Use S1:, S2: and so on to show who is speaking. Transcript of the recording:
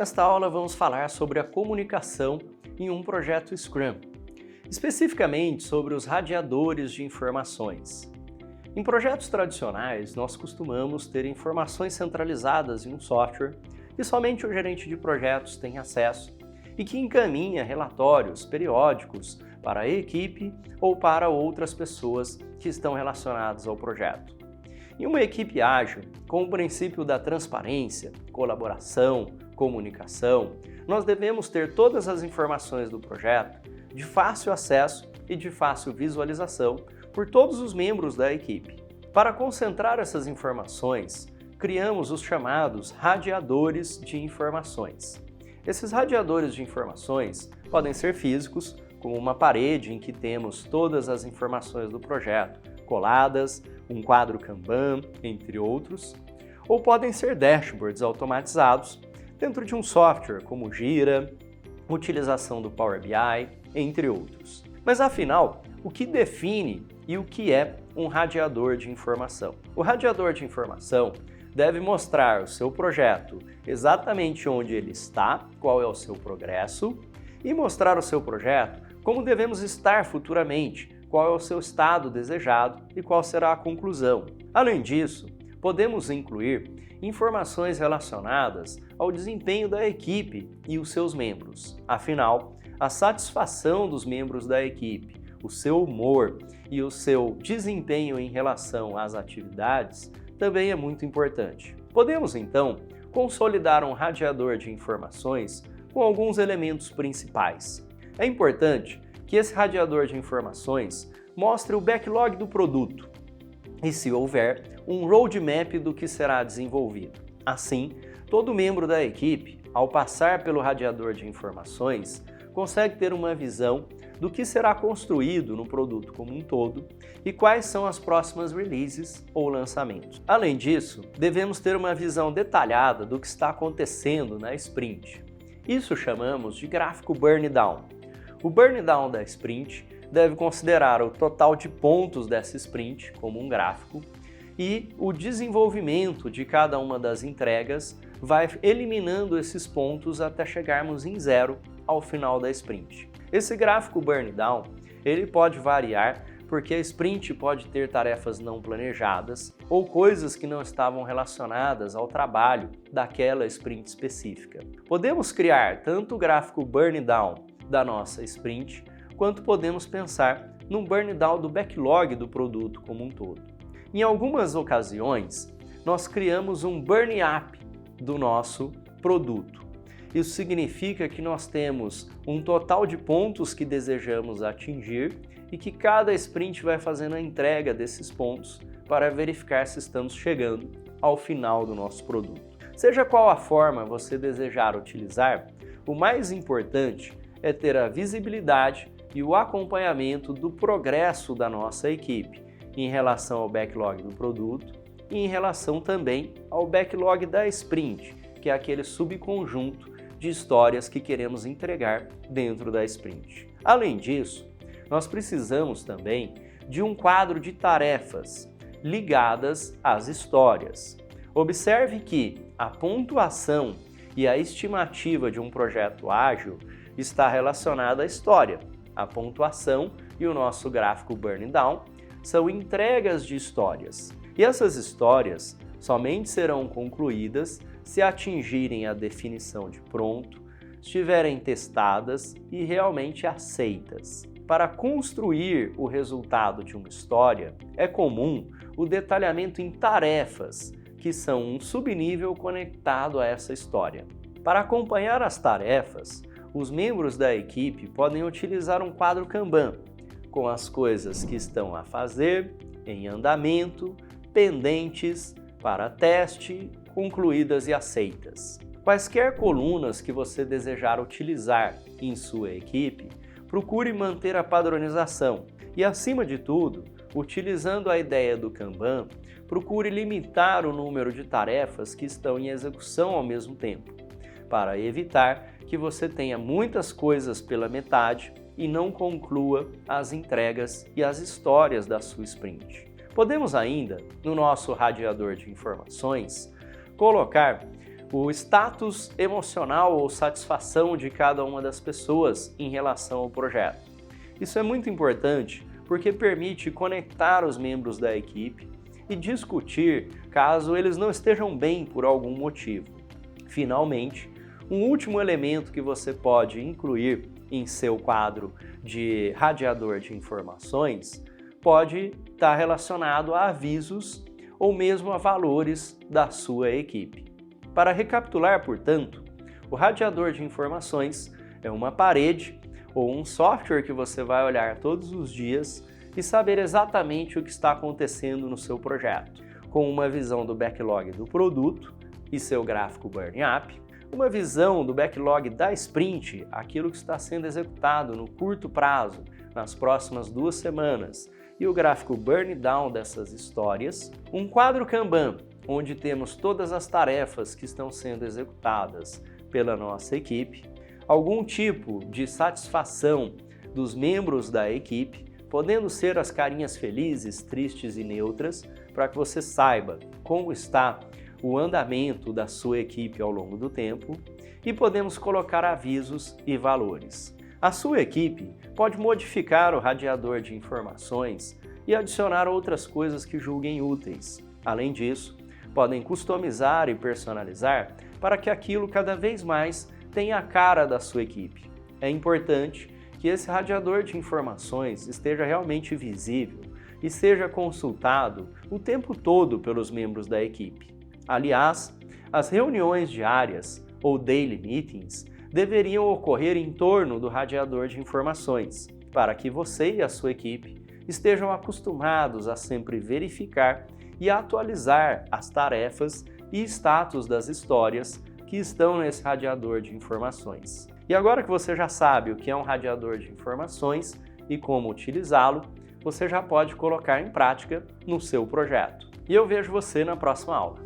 S1: Nesta aula vamos falar sobre a comunicação em um projeto Scrum, especificamente sobre os radiadores de informações. Em projetos tradicionais, nós costumamos ter informações centralizadas em um software que somente o gerente de projetos tem acesso e que encaminha relatórios periódicos para a equipe ou para outras pessoas que estão relacionadas ao projeto. Em uma equipe ágil, com o princípio da transparência, colaboração, comunicação, nós devemos ter todas as informações do projeto de fácil acesso e de fácil visualização por todos os membros da equipe. Para concentrar essas informações, criamos os chamados radiadores de informações. Esses radiadores de informações podem ser físicos, como uma parede em que temos todas as informações do projeto coladas, um quadro Kanban, entre outros, ou podem ser dashboards automatizados dentro de um software como Jira, utilização do Power BI, entre outros. Mas afinal, o que define e o que é um radiador de informação? O radiador de informação deve mostrar o seu projeto exatamente onde ele está, qual é o seu progresso, e mostrar o seu projeto como devemos estar futuramente, qual é o seu estado desejado e qual será a conclusão. Além disso, podemos incluir informações relacionadas ao desempenho da equipe e os seus membros. Afinal, a satisfação dos membros da equipe, o seu humor e o seu desempenho em relação às atividades também é muito importante. Podemos, então, consolidar um radiador de informações com alguns elementos principais. É importante que esse radiador de informações mostre o backlog do produto e, se houver, um roadmap do que será desenvolvido. Assim, todo membro da equipe, ao passar pelo radiador de informações, consegue ter uma visão do que será construído no produto como um todo e quais são as próximas releases ou lançamentos. Além disso, devemos ter uma visão detalhada do que está acontecendo na sprint. Isso chamamos de gráfico burn down. O burn down da sprint deve considerar o total de pontos dessa sprint como um gráfico e o desenvolvimento de cada uma das entregas vai eliminando esses pontos até chegarmos em zero ao final da sprint. Esse gráfico burn down, ele pode variar porque a sprint pode ter tarefas não planejadas ou coisas que não estavam relacionadas ao trabalho daquela sprint específica. Podemos criar tanto o gráfico burn down da nossa sprint, quanto podemos pensar no burn down do backlog do produto como um todo. Em algumas ocasiões, nós criamos um burn up do nosso produto. Isso significa que nós temos um total de pontos que desejamos atingir e que cada sprint vai fazendo a entrega desses pontos para verificar se estamos chegando ao final do nosso produto. Seja qual a forma você desejar utilizar, o mais importante é ter a visibilidade e o acompanhamento do progresso da nossa equipe em relação ao backlog do produto e em relação também ao backlog da sprint, que é aquele subconjunto de histórias que queremos entregar dentro da sprint. Além disso, nós precisamos também de um quadro de tarefas ligadas às histórias. Observe que a pontuação e a estimativa de um projeto ágil está relacionada à história. A pontuação e o nosso gráfico burn down são entregas de histórias. E essas histórias somente serão concluídas se atingirem a definição de pronto, estiverem testadas e realmente aceitas. Para construir o resultado de uma história, é comum o detalhamento em tarefas, que são um subnível conectado a essa história. Para acompanhar as tarefas, os membros da equipe podem utilizar um quadro Kanban, com as coisas que estão a fazer, em andamento, pendentes, para teste, concluídas e aceitas. Quaisquer colunas que você desejar utilizar em sua equipe, procure manter a padronização e, acima de tudo, utilizando a ideia do Kanban, procure limitar o número de tarefas que estão em execução ao mesmo tempo, para evitar que você tenha muitas coisas pela metade e não conclua as entregas e as histórias da sua sprint. Podemos ainda, no nosso radiador de informações, colocar o status emocional ou satisfação de cada uma das pessoas em relação ao projeto. Isso é muito importante porque permite conectar os membros da equipe e discutir caso eles não estejam bem por algum motivo. Finalmente, um último elemento que você pode incluir em seu quadro de radiador de informações pode estar relacionado a avisos ou mesmo a valores da sua equipe. Para recapitular, portanto, o radiador de informações é uma parede ou um software que você vai olhar todos os dias e saber exatamente o que está acontecendo no seu projeto, com uma visão do backlog do produto e seu gráfico Burn Up, uma visão do backlog da sprint, aquilo que está sendo executado no curto prazo, nas próximas 2 semanas, e o gráfico Burn Down dessas histórias, um quadro Kanban, onde temos todas as tarefas que estão sendo executadas pela nossa equipe, algum tipo de satisfação dos membros da equipe, podendo ser as carinhas felizes, tristes e neutras, para que você saiba como está o andamento da sua equipe ao longo do tempo, e podemos colocar avisos e valores. A sua equipe pode modificar o radiador de informações e adicionar outras coisas que julguem úteis. Além disso, podem customizar e personalizar para que aquilo cada vez mais tenha a cara da sua equipe. É importante que esse radiador de informações esteja realmente visível e seja consultado o tempo todo pelos membros da equipe. Aliás, as reuniões diárias ou daily meetings deveriam ocorrer em torno do radiador de informações, para que você e a sua equipe estejam acostumados a sempre verificar e atualizar as tarefas e status das histórias que estão nesse radiador de informações. E agora que você já sabe o que é um radiador de informações e como utilizá-lo, você já pode colocar em prática no seu projeto. E eu vejo você na próxima aula.